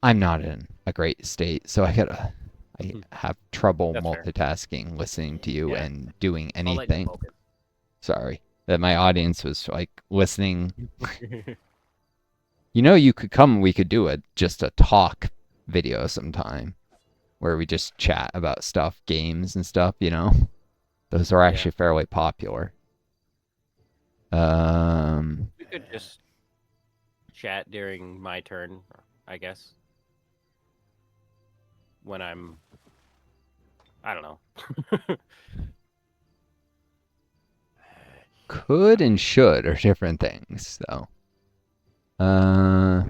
I'm not in a great state, so I have trouble That's fair. multitasking, listening to you, Yeah. and doing I'll let you anything. focus. Sorry. That my audience was like listening. You know, you could come, we could do just a talk video sometime where we just chat about stuff, games and stuff, you know? Those are Yeah. actually fairly popular. Um, We could just chat during my turn, I guess. When I don't know. could and should are different things, though. Uh,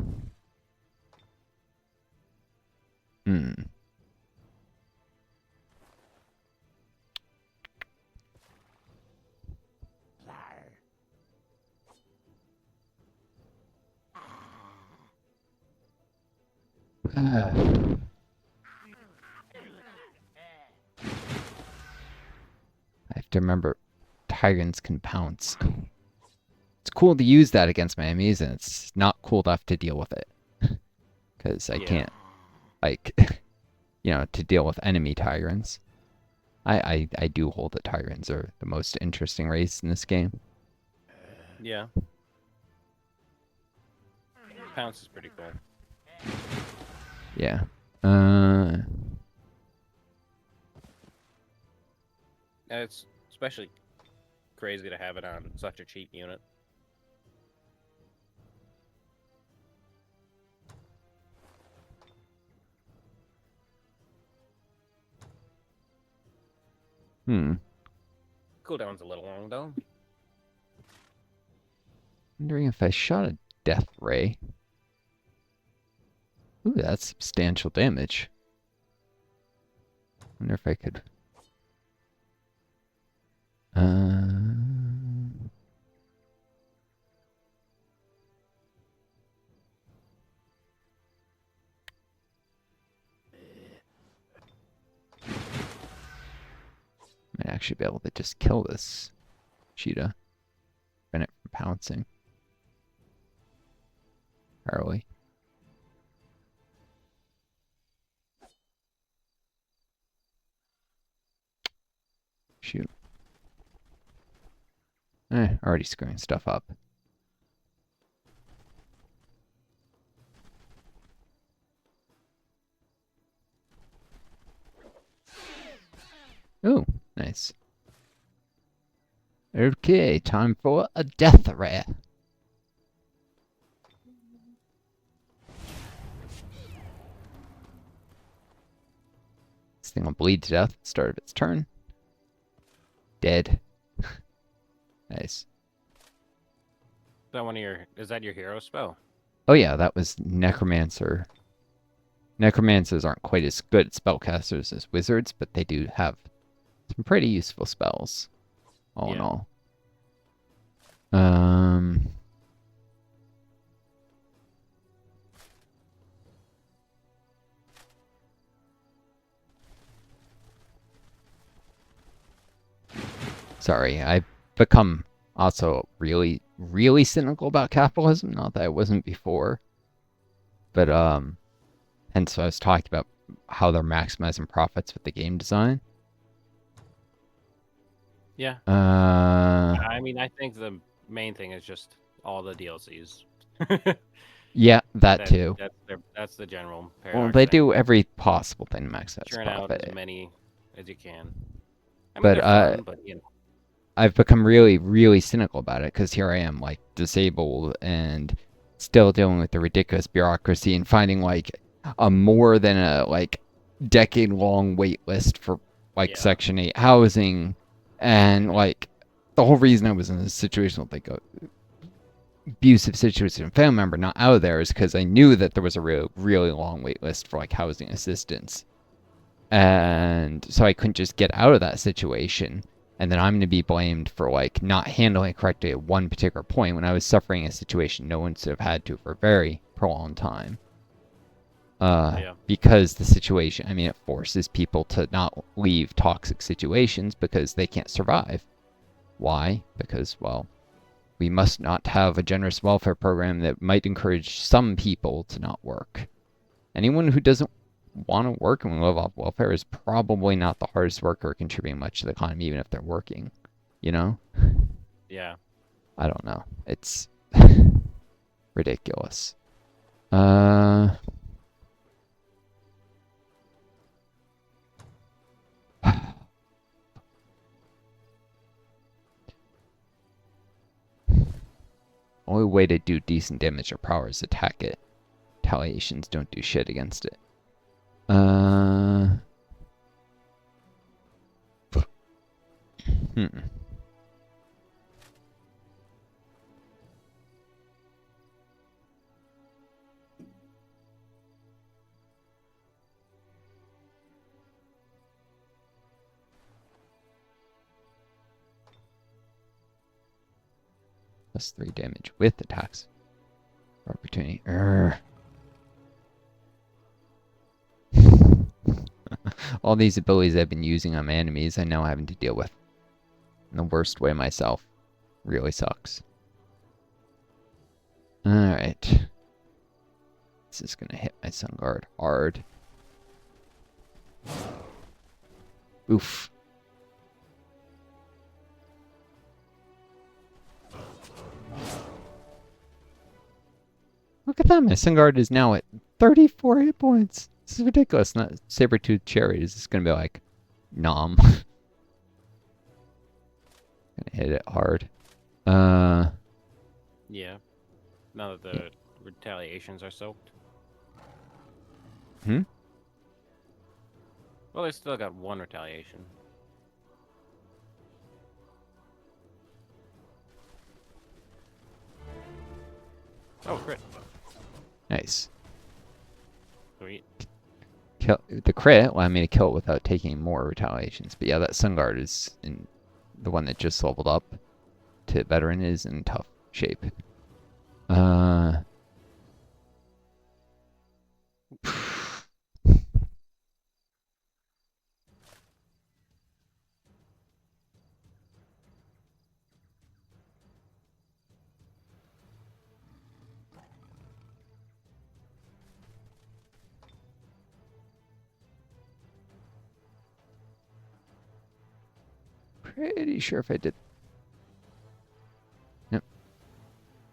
hmm. I have to remember tyrants can pounce. It's cool to use that against my enemies, and it's not cool enough to deal with it. Because I Yeah. can't, like, to deal with enemy tyrants. I do hold that tyrants are the most interesting race in this game. Yeah. Pounce is pretty cool. Yeah. And it's especially crazy to have it on such a cheap unit. Hmm. Cooldown's a little long though. Wondering if I shot a death ray. Ooh, that's substantial damage. Wonder if I could. Might actually be able to just kill this cheetah. Prevent it from pouncing. Early. Shoot. Already screwing stuff up. Ooh, nice. Okay, time for a death ray. This thing will bleed to death at the start of its turn. Dead. Nice. Is that your hero spell? Oh yeah, that was Necromancer. Necromancers aren't quite as good at spellcasters as wizards, but they do have some pretty useful spells, all in Yeah. all. Sorry, I've become also really, really cynical about capitalism. Not that I wasn't before, but hence I was talking about how they're maximizing profits with the game design. Yeah. Uh, I mean, I think the main thing is just all the DLCs. yeah, that too. That's the general Well, paradox they thing. do every possible thing to maximize Churn out as profit, many as you can. I mean, but they're fun, but I've become really, really cynical about it because here I am, like, disabled and still dealing with the ridiculous bureaucracy and finding, like, a more than a, like, decade-long wait list for, like, yeah, Section 8 housing. And, like, the whole reason I was in this situation with, like, a abusive situation with a family member not out of there is because I knew that there was a really, really long wait list for, like, housing assistance. And so I couldn't just get out of that situation. And then I'm going to be blamed for like not handling it correctly at one particular point when I was suffering a situation no one should have had to for a very prolonged time. yeah, Because the situation, I mean, it forces people to not leave toxic situations because they can't survive. Why? Because, well, we must not have a generous welfare program that might encourage some people to not work. Anyone who doesn't want to work and live off welfare is probably not the hardest worker contributing much to the economy, even if they're working. You know? Yeah. I don't know. It's ridiculous. Uh. Only way to do decent damage to power is attack it. Retaliations don't do shit against it. Hmm. +3 damage with attacks. Opportunity. All these abilities I've been using on my enemies, I'm now having to deal with in the worst way myself. Really sucks. Alright. This is gonna hit my Sun Guard hard. Oof. Look at that, my Sun Guard is now at 34 hit points. This is ridiculous. Not Saber-Tooth Cherry. Is this gonna be like nom? Gonna hit it hard. Yeah. Now that the retaliations are soaked. Hmm? Well, they still got one retaliation. Oh, crit. Nice. Sweet. Kill the crit allowed me to kill it without taking more retaliations. But yeah, that Sun Guard is in the one that just leveled up to veteran is in tough shape. Pretty sure if I did. Yep.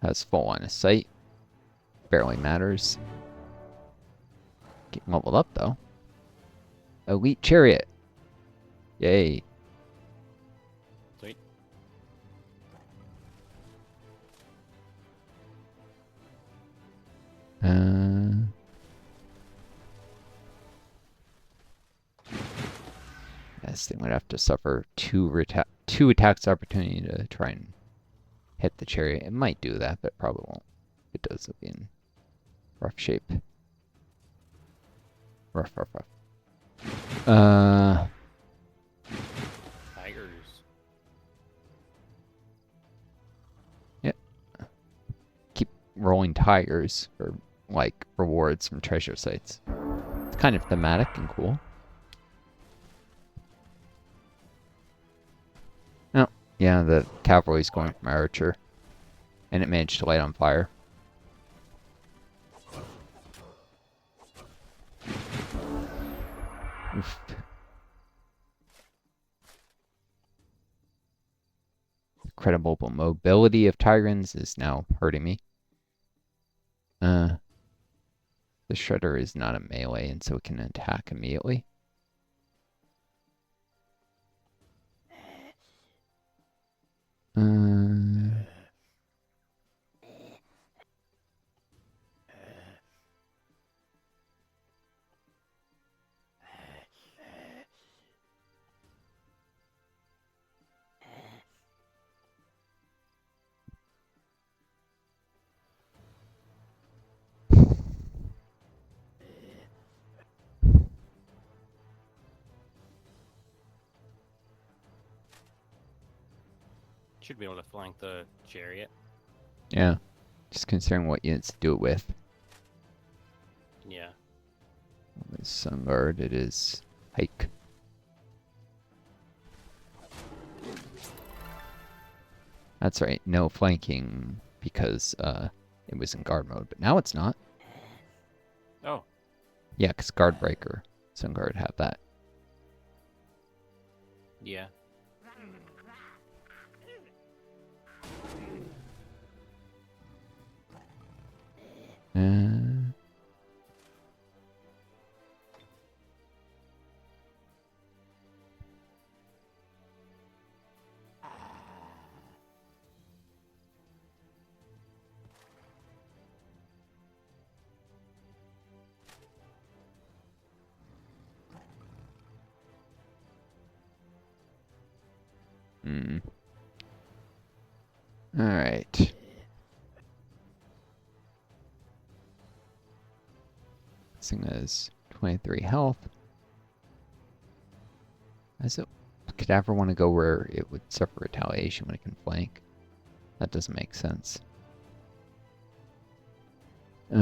Has full line of sight. Barely matters. Getting leveled up though. Elite Chariot. Yay. Sweet. This thing would have to suffer two attacks opportunity to try and hit the chariot. It might do that, but probably won't. If it does, it'll be in rough shape. Rough. Tigers. Yep. Keep rolling tigers for like rewards from treasure sites. It's kind of thematic and cool. Oh, yeah, the cavalry's going from archer. And it managed to light on fire. Oof. Incredible mobility of Tyrants is now hurting me. The Shredder is not a melee, and so it can attack immediately. Should be able to flank the chariot. Yeah, just considering what units to do it with. Yeah. With Sun Guard, it is hike. That's right, no flanking because it was in guard mode, but now it's not. Oh. Yeah, because guard breaker. Some guard have that. Yeah. Uh, hmm. All right. This thing has 23 health. Does it cadaver want to go where it would suffer retaliation when it can flank? That doesn't make sense. Uh,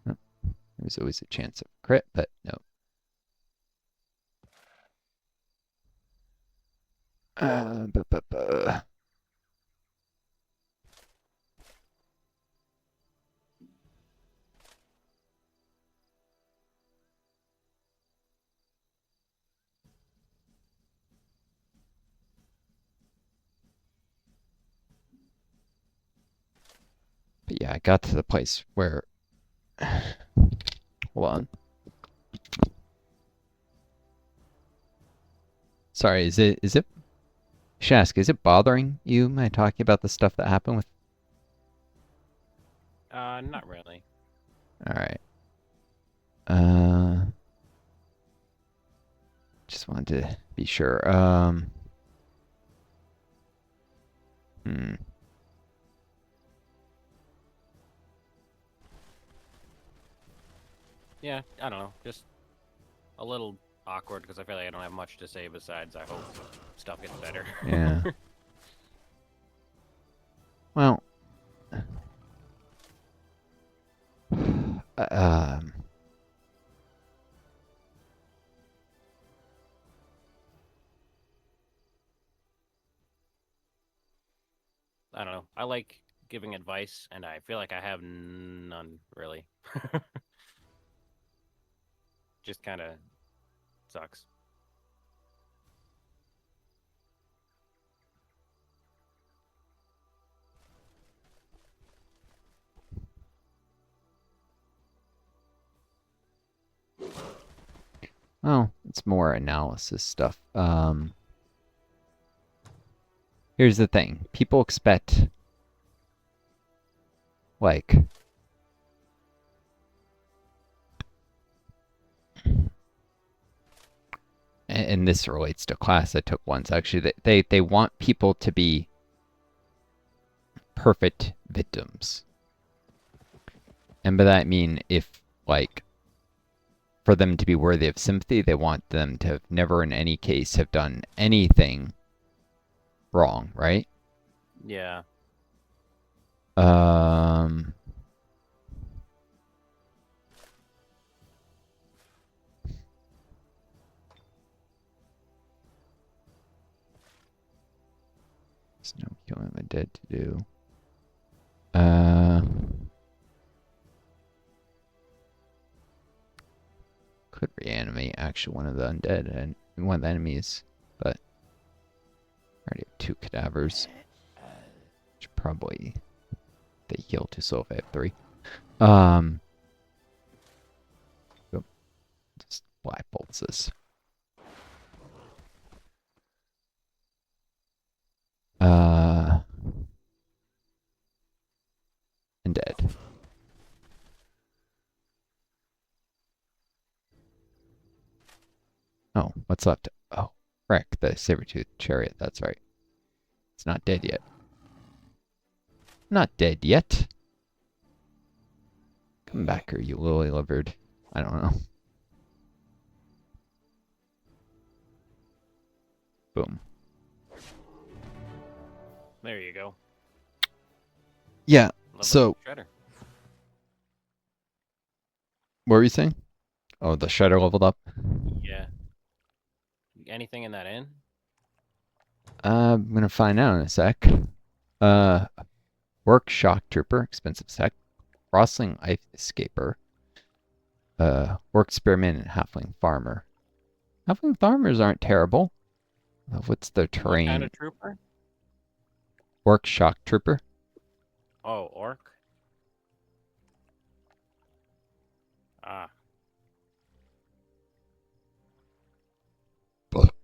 oh, there's always a chance of crit, but no. Buh, buh, buh. But yeah, I got to the place where. Hold on. Sorry, is it Shask, is it bothering you? Am I talking about the stuff that happened with? Not really. All right. Just wanted to be sure. Hmm. Yeah, I don't know. Just a little awkward because I feel like I don't have much to say besides I hope stuff gets better. Yeah. Well. Um. I don't know. I like giving advice, and I feel like I have none really. Just kind of sucks. Well, it's more analysis stuff. Here's the thing: people expect like. And this relates to class I took once actually. They want people to be perfect victims. And by that I mean if like for them to be worthy of sympathy, they want them to have never in any case have done anything wrong, right? Yeah. Um there's no killing the dead to do. Uh could reanimate actually one of the undead and one of the enemies, but I already have two cadavers. Which probably they heal to so if I have three. Um just black bolts this. Uh and dead. Oh, what's left? Oh, frick, the saber-tooth chariot, that's right. It's not dead yet. Not dead yet. Come back here, you lily-livered. I don't know. Boom. There you go. Yeah, Level so, Shredder. what were you saying? Oh, the shredder leveled up? Yeah. Anything in that inn? I'm gonna find out in a sec. Uh, Work shock trooper, expensive sec. Crossling ice escaper. Work spearman and halfling farmer. Halfling farmers aren't terrible. What's their What kind terrain? of trooper? Work shock trooper. Oh, orc. Ah,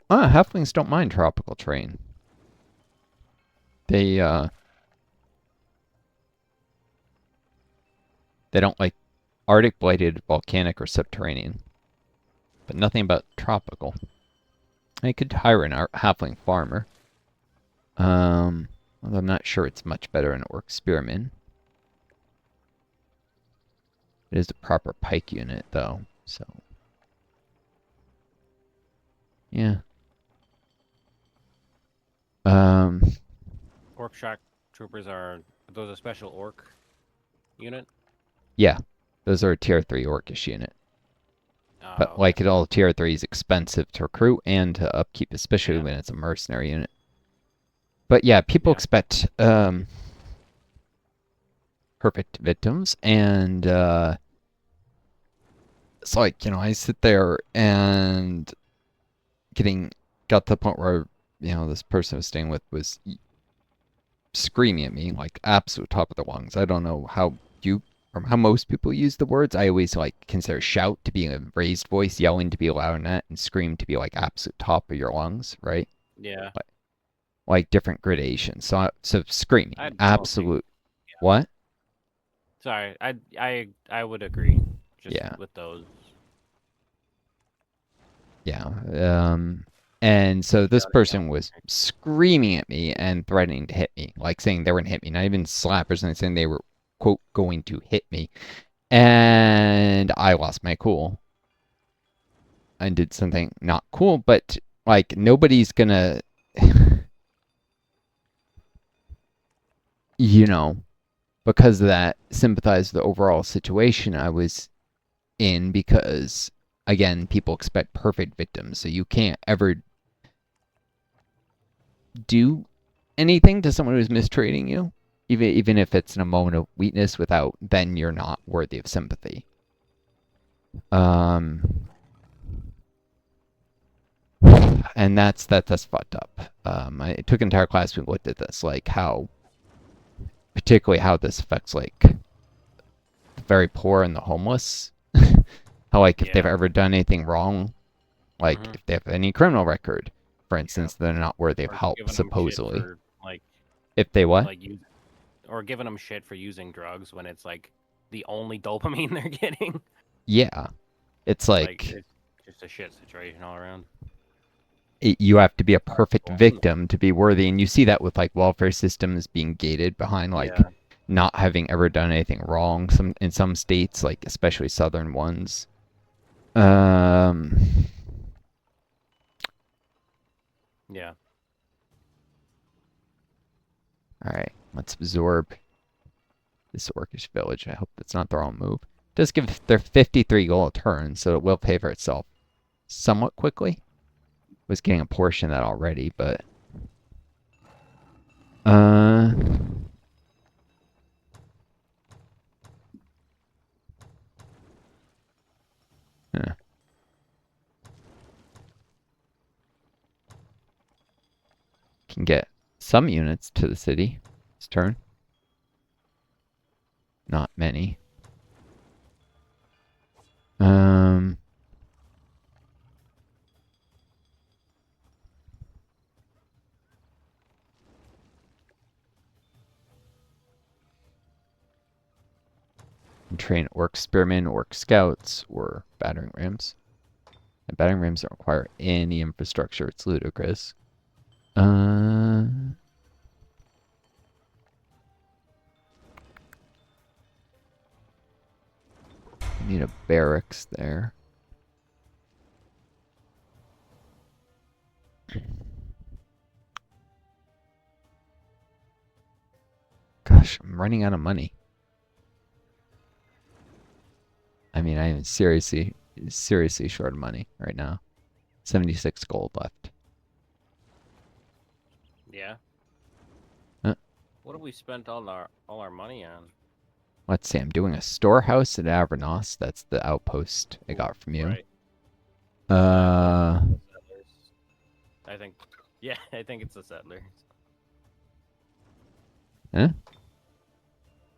Halflings don't mind tropical terrain. They they don't like Arctic, blighted, volcanic, or subterranean. But nothing about tropical. I could hire an halfling farmer. Although I'm not sure it's much better in orc spearman. It is a proper pike unit though, so yeah. Um, orc shock troopers are those a special orc unit? yeah, those are a tier 3 orcish unit. Oh, But okay. like it all, tier 3 is expensive to recruit and to upkeep, especially Yeah, when it's a mercenary unit. But yeah, people yeah, expect perfect victims, and it's like, I sit there and got to the point where, this person I was staying with was screaming at me like absolute top of the lungs. I don't know how you or how most people use the words. I always like consider shout to be a raised voice, yelling to be loud in that, and scream to be like absolute top of your lungs, right? yeah. Like, like different gradations. So screaming, I'd mostly. absolute what? Sorry, I would agree. Just Yeah, with those. yeah. And so this Shouting, person yelling. was screaming at me and threatening to hit me, like saying they were going to hit me, not even slap or something, saying they were, quote, going to hit me. And I lost my cool and did something not cool, but like nobody's gonna, you know, because of that, sympathize with the overall situation I was in because, again, people expect perfect victims, so you can't ever do anything to someone who's mistreating you, even if it's in a moment of weakness. Without then, you're not worthy of sympathy. Um, and that's fucked up. I took an entire class. We looked at this, like how, particularly how this affects like the very poor and the homeless. How like if they've Yeah. ever done anything wrong, like Mm-hmm. if they have any criminal record, for Yeah. instance, they're not worthy of Or help giving them shit supposedly. for If they what? like use, or giving them shit for using drugs when it's like the only dopamine they're getting. Yeah, it's Like like it's just a shit situation all around. you have to be a Alright, perfect cool. victim to be worthy, and you see that with like welfare systems being gated behind like Yeah. not having ever done anything wrong. Some in some states, like especially southern ones. Um, Yeah. all right, let's absorb this orcish village. I hope that's not the wrong move. It does give their 53 gold a turn, so it will pay for itself somewhat quickly. Was getting a portion of that already, but uh, yeah. Can get some units to the city this turn. Not many. Um, train orc spearmen, orc scouts, or battering rams. And battering rams don't require any infrastructure. It's ludicrous. Uh, need a barracks there. Gosh, I'm running out of money. I mean, I am seriously short of money right now. 76 gold left. Yeah. Uh, What have we spent all our money on? let's see. I'm doing a storehouse at Avernos. That's the outpost I Ooh, got from you. right. I've built a Uh, couple settlers. I think. Yeah, I think it's the settlers. eh?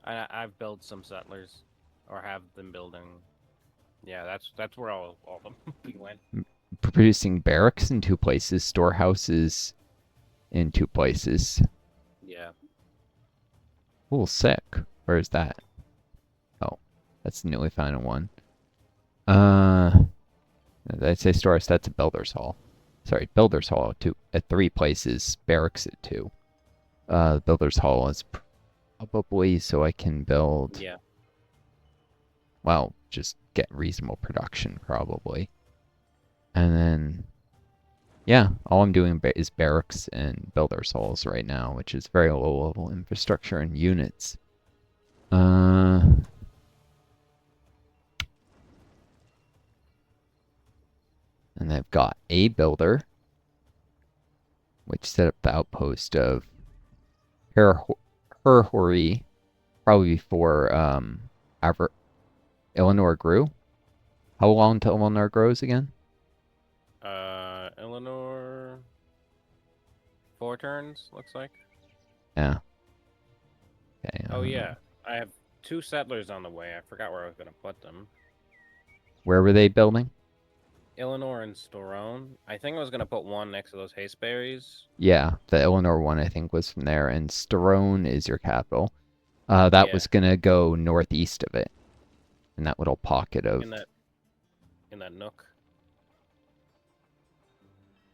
I've built some settlers, or have them building. Yeah, that's where all of them went. Producing barracks in two places, storehouses in two places. Yeah. Ooh, sick. Where is that? Oh, that's the newly found one. Uh, did I say storehouse? That's a builder's hall. Sorry, builder's hall at three places, barracks at two. Builder's hall is probably so I can build. Yeah. Well, just get reasonable production probably, and then yeah, all I'm doing is barracks and builder's halls right now, which is very low level infrastructure and units. Uh, and I've got a builder, which set up the outpost of Herhori, probably before Eleanor grew. How long till Eleanor grows again? Eleanor. 4 turns looks like. Yeah. Okay. Oh yeah, I have 2 settlers on the way. I forgot where I was gonna put them. Where were they building? Eleanor and Storone. I think I was gonna put one next to those hasteberries. Yeah, the Eleanor one I think was from there, and Sterone is your capital. That Yeah, was gonna go northeast of it, in that little pocket of. in that nook.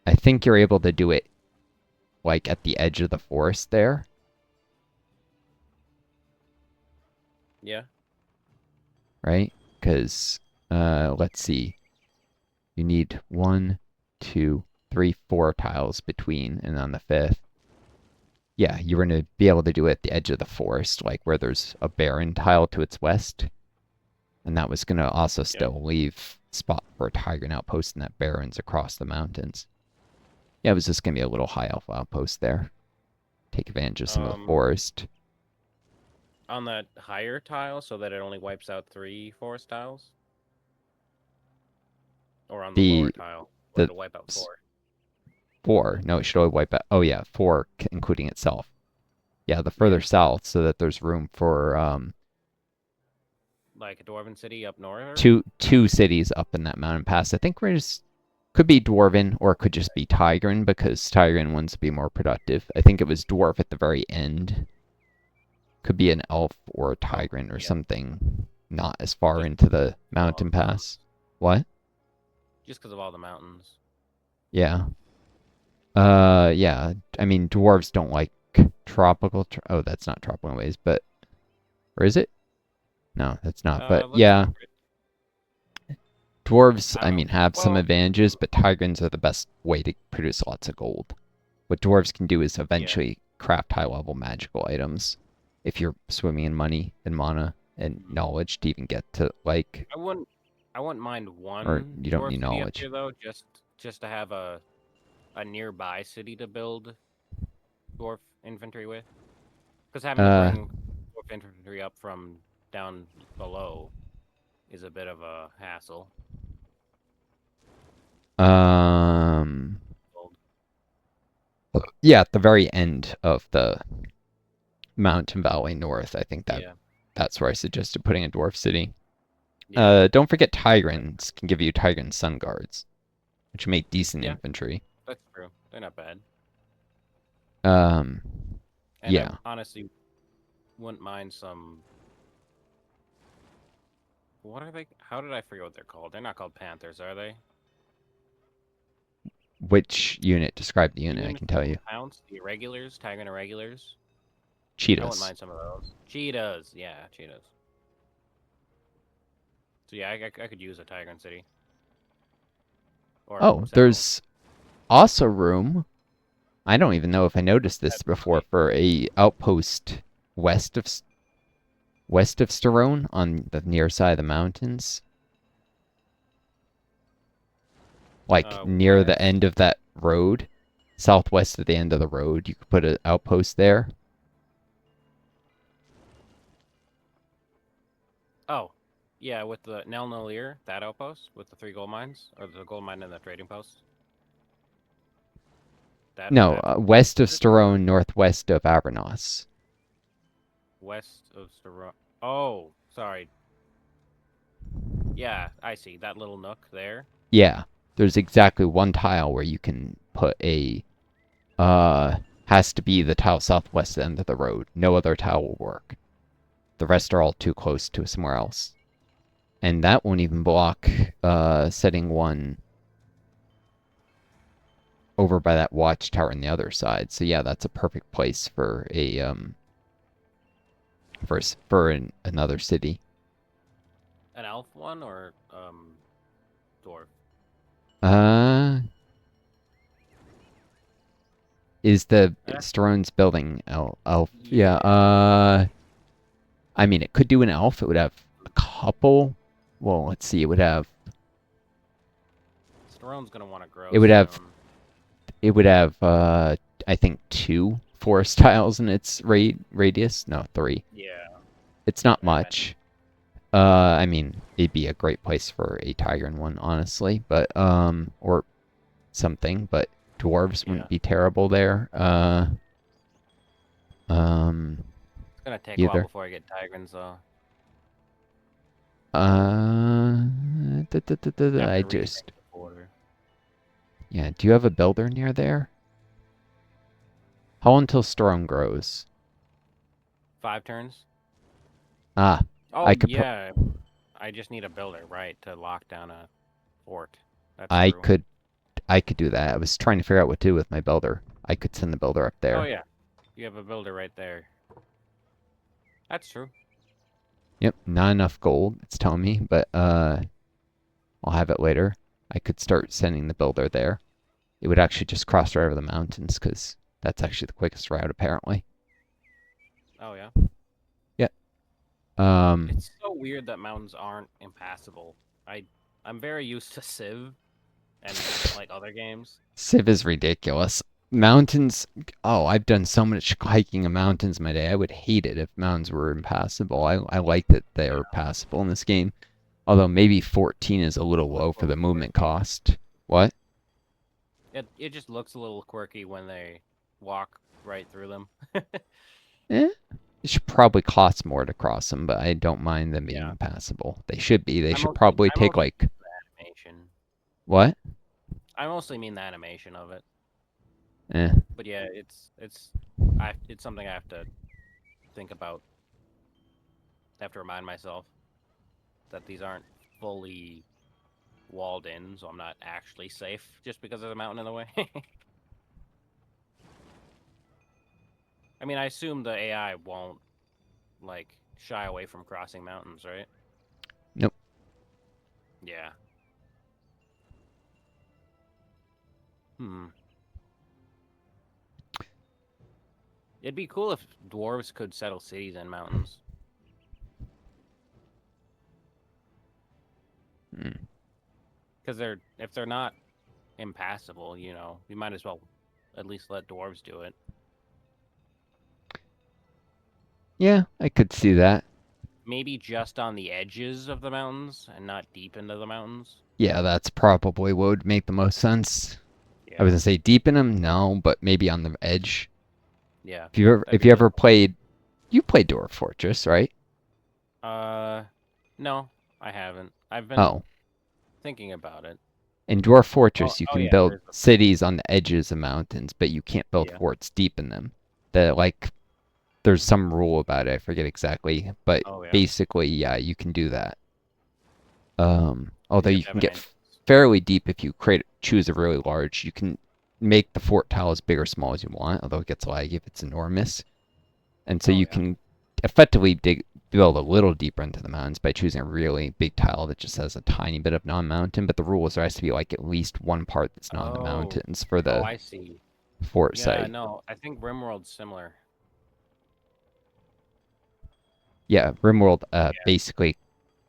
I think you're able to do it like at the edge of the forest there, Yeah. right? Because let's see, you need 1, 2, 3, 4 tiles between, and on the fifth, yeah, you're gonna be able to do it at the edge of the forest, like where there's a barren tile to its west, and that was gonna also Yep. still leave spot for a Tiger outpost in that barrens across the mountains. Yeah, it was just gonna be a little high alpha outpost there. Take advantage of some of the Um, forest. on that higher tile, so that it only wipes out 3 forest tiles, or on the lower The tile, where the it'll wipe out 4. 4. No, it should only wipe out. Oh yeah, 4 including itself. Yeah, the further Yeah, south, so that there's room for like a dwarven city up north. two cities up in that mountain pass. I think we're just could be dwarven or it could just be Tigran because Tigran ones would be more productive. I think it was dwarf at the very end. Could be an elf or a Oh, Tigran or yeah. something not as far Just into the all mountain the mountains. pass. What? Just because of all the mountains. Yeah. Yeah. I mean, dwarves don't like tropical. Oh, that's not tropical ways, but or is it? No, that's not. But Looks yeah, like it. dwarves. I I don't know. mean, have some Well, advantages, but Tigrans are the best way to produce lots of gold. What dwarves can do is yeah. eventually craft high level magical items. If you're swimming in money and mana and Mhm. knowledge to even get to like, I wouldn't. I wouldn't mind or one you don't dwarf need city up knowledge. here though, just to have a nearby city to build dwarf infantry with. Because having to Uh, bring dwarf infantry up from down below is a bit of a hassle. um, Build. yeah, at the very end of the Mountain Valley North, I think Yeah. that's where I suggested putting a dwarf city. Yeah. Don't forget Right. Tigrans can give you Tigran Sun Guards, which make decent Yeah. infantry. That's true. They're not bad. Um, And I yeah. honestly wouldn't mind some. What are they? How did I forget what they're called? They're not called panthers, are they? Which unit? Describe the The unit, I units can that tell can you. pounce, the irregulars, Tiger irregulars. I wouldn't Cheetahs. mind some of those. Cheetahs, yeah, cheetahs. So yeah, I could use a Tiger City or Oh, several. there's also room. I don't even know if I noticed this That'd be before sweet. for a outpost west of Sterone on the near side of the mountains, like near the West. end of that road. southwest of the end of the road. You could put an outpost there. Oh, yeah, with the Nel Nolir, that outpost with the 3 gold mines, or the gold mine and the trading post. No, That west of Starone, northwest of Abernos. west of Star. Oh, sorry. Yeah, I see that little nook there. Yeah, there's exactly one tile where you can put a has to be the tile southwest end of the road. No other tile will work. The rest are all too close to somewhere else. And that won't even block setting one over by that watchtower on the other side. So yeah, that's a perfect place for a another city. An elf one or dwarf? Uh is the Eh, Starone's building elf? Yeah, yeah, I mean it could do an elf. It would have a couple. Well, let's see. Starone's gonna want to grow It would have soon. it would have I think two forest tiles in its radius. No, three. Yeah, It's not that many. much. I mean, it'd be a great place for a tiger in one, honestly, but or something, but dwarves Yeah, wouldn't be terrible there. Um, it's gonna take a while either. before I get Tigrans though. Uh, I have I to rethink just the border. yeah. Do you have a builder near there? How until storm grows? 5 turns. Ah, Oh I could pro yeah, I just need a builder, right, to lock down a fort. That's I true. could I could do that. I was trying to figure out what to do with my builder. I could send the builder up Oh there. yeah, you have a builder right there. That's true. Yep, not enough gold, it's telling me, but I'll have it later. I could start sending the builder there. It would actually just cross right over the mountains because that's actually the quickest route apparently. Oh yeah. Yeah. Um, It's so weird that mountains aren't impassable. I I'm very used to Civ and like other games. Civ is ridiculous. Mountains. Oh, I've done so much hiking in mountains in my day. I would hate it if mountains were impassable. I like that they are Yeah. passable in this game. Although maybe 14 is a little Look low a for the little movement quirky. cost. What? It just looks a little quirky when they walk right through them. Eh, it should probably cost more to cross them, but I don't mind them being Yeah. impassable. They should be. They I should mostly probably I take mostly like mean the animation. what? I mostly mean the animation of it. Eh. But yeah, it's something I have to think about. I have to remind myself that these aren't fully walled in, so I'm not actually safe just because there's a mountain in the way. I mean, I assume the AI won't like shy away from crossing mountains, right? Nope. Yeah. Hmm. It'd be cool if dwarves could settle cities in mountains. Hmm. Because if they're not impassable, we might as well at least let dwarves do it. Yeah, I could see that. Maybe just on the edges of the mountains and not deep into the mountains. Yeah, that's probably what would make the most sense. I was Yeah. gonna say deep in them, no, but maybe on the edge. Yeah. That'd If be you really ever cool. played, you played Dwarf Fortress, right? Uh, no, I haven't. I've been Oh, thinking about it. in Dwarf Oh, Fortress, you oh can yeah, there build is the fort. cities on the edges of mountains, but you can't build Yeah. forts deep in them. That like there's some rule about it. I forget exactly, but Oh yeah. basically, yeah, you can do that. Because Although you have you to have can an get entrance. fairly deep if you choose a really large. You can make the fort tile as big or small as you want, although it gets laggy if it's enormous. And so Oh you yeah. can effectively build a little deeper into the mountains by choosing a really big tile that just has a tiny bit of non-mountain. But the rule is there has to be like at least one part that's not in the Oh. mountains for Oh, the I see. fort Yeah, site. no, I think RimWorld's similar. Yeah, RimWorld Yeah. basically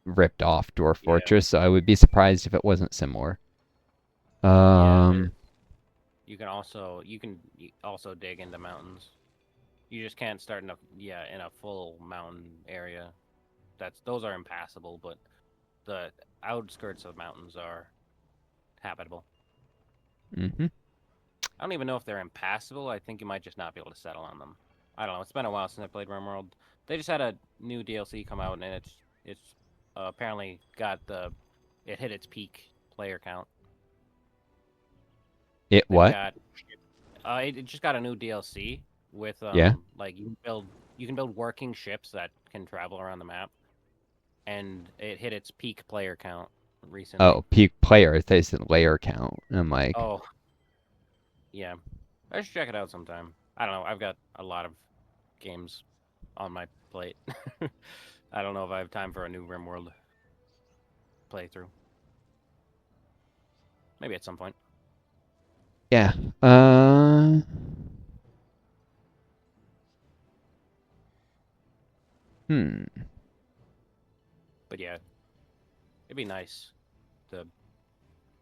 ripped off Dwarf Yeah. Fortress, so I would be surprised if it wasn't similar. Yeah, there Um, you can also dig into mountains. You just can't start in a full mountain area. Those are impassable, but the outskirts of mountains are habitable. Mm-hmm. I don't even know if they're impassable. I think you might just not be able to settle on them. I don't know. It's been a while since I played RimWorld. They just had a new DLC come out, and it's apparently it hit its peak player count. It They've what? got it just got a new DLC with Yeah. like you can build working ships that can travel around the map, and it hit its peak player count recently. Oh, peak player. It says layer count. I'm like, Oh, yeah. I should check it out sometime. I don't know. I've got a lot of games on my plate. I don't know if I have time for a new RimWorld playthrough. Maybe at some point. yeah. Uh. Hmm. But yeah, it'd be nice to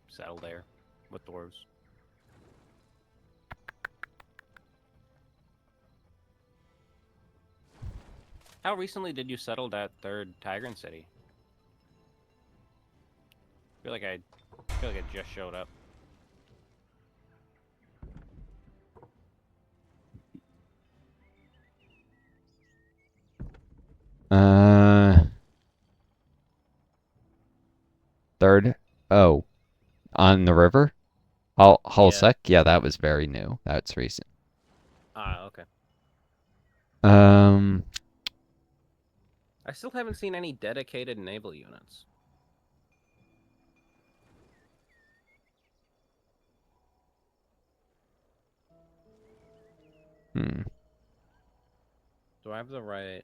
settle there with dwarves. How recently did you settle that third Tigrant city? I feel like I just showed up. Uh. Third. Oh, on the river. Yeah. Hulsek. Yeah, that was very new. That's recent. Ah, okay. Um. I still haven't seen any dedicated naval units. Hmm. Do I have the right?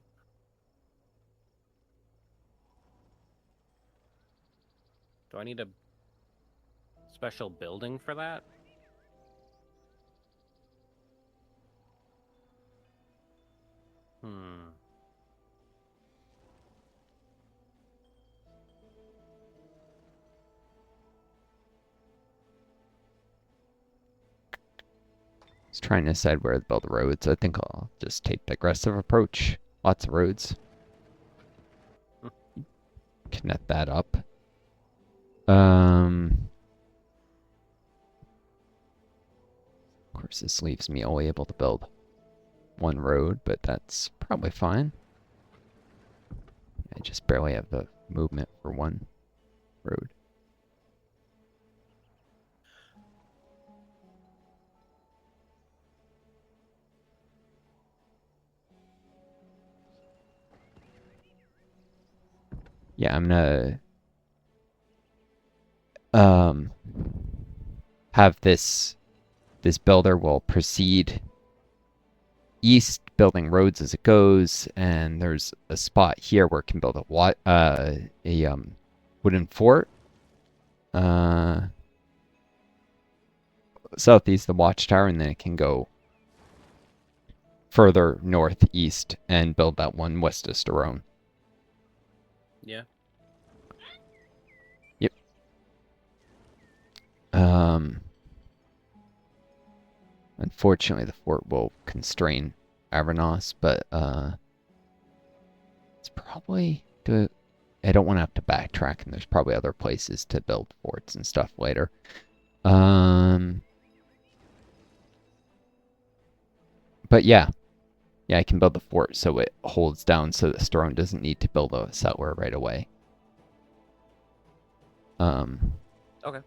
Do I need a special building for that? Hmm. Was trying to decide where to build roads. I think I'll just take the aggressive approach. Lots of roads. Connect that up. Of course, this leaves me only able to build one road, but that's probably fine. I just barely have the movement for one road. Yeah, I'm gonna um have this builder will proceed east, building roads as it goes, and there's a spot here where it can build a wooden fort. Uh, Southeast the watchtower, and then it can go further northeast and build that one west of Sterone. Yeah. Yep. Um, Unfortunately, the fort will constrain Avranos, but it's probably do. I don't want to have to backtrack, and there's probably other places to build forts and stuff later. Um, but yeah, I can build the fort so it holds down, so that Storm doesn't need to build a settler right away. Um, Okay.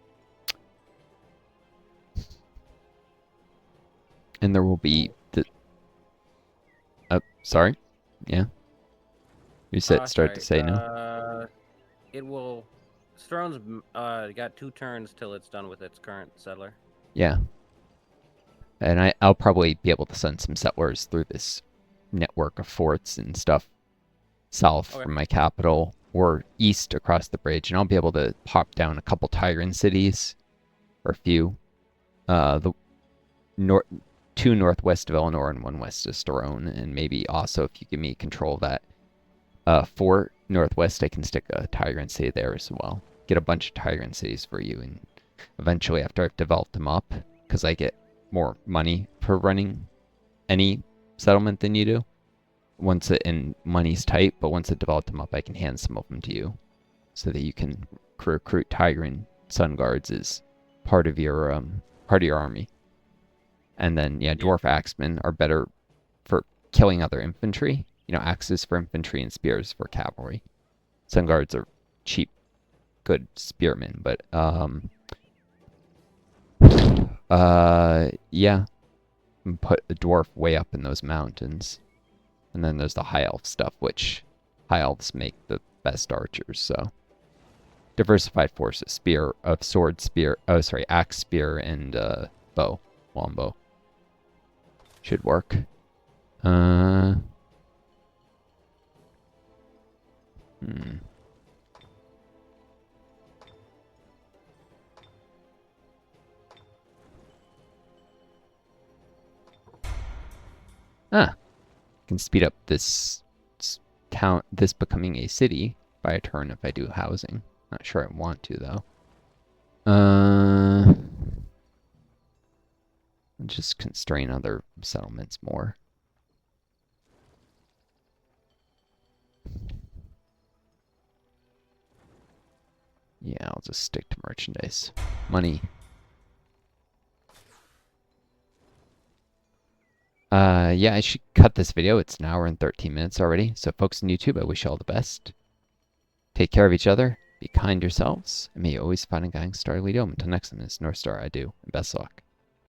and there will be the. Sorry, yeah. You said start to Sorry. say no. It will. Strone's got 2 turns till it's done with its current settler. Yeah, and I'll probably be able to send some settlers through this network of forts and stuff south Okay. from my capital or east across the bridge, and I'll be able to pop down a couple Tyrant cities or a few. The north, two northwest of Eleanor and one west of Storone, and maybe also if you give me control of that fort northwest, I can stick a Tyrant city there as well. Get a bunch of Tyrant cities for you, and eventually after I've developed them up, because I get more money for running any settlement than you do. And money's tight, but once I develop them up, I can hand some of them to you, so that you can recruit Tiger and Sun Guards as part of your army. And then Dwarf Axemen are better for killing other infantry. Axes for infantry and spears for cavalry. Sun Guards are cheap, good spearmen, but yeah, and put the dwarf way up in those mountains. And then there's the high elf stuff, which high elves make the best archers. So diversified forces, axe, spear, and bow, longbow should work. Can speed up this town, this becoming a city by a turn if I do housing. Not sure I want to though. I'll just constrain other settlements more. Yeah, I'll just stick to merchandise. Money. Yeah, I should cut this video. It's an hour and 13 minutes already. So folks on YouTube, I wish you all the best. Take care of each other. Be kind yourselves. And may you always find a guiding star lead home. Until next time, this is Northstar. I do. And best luck.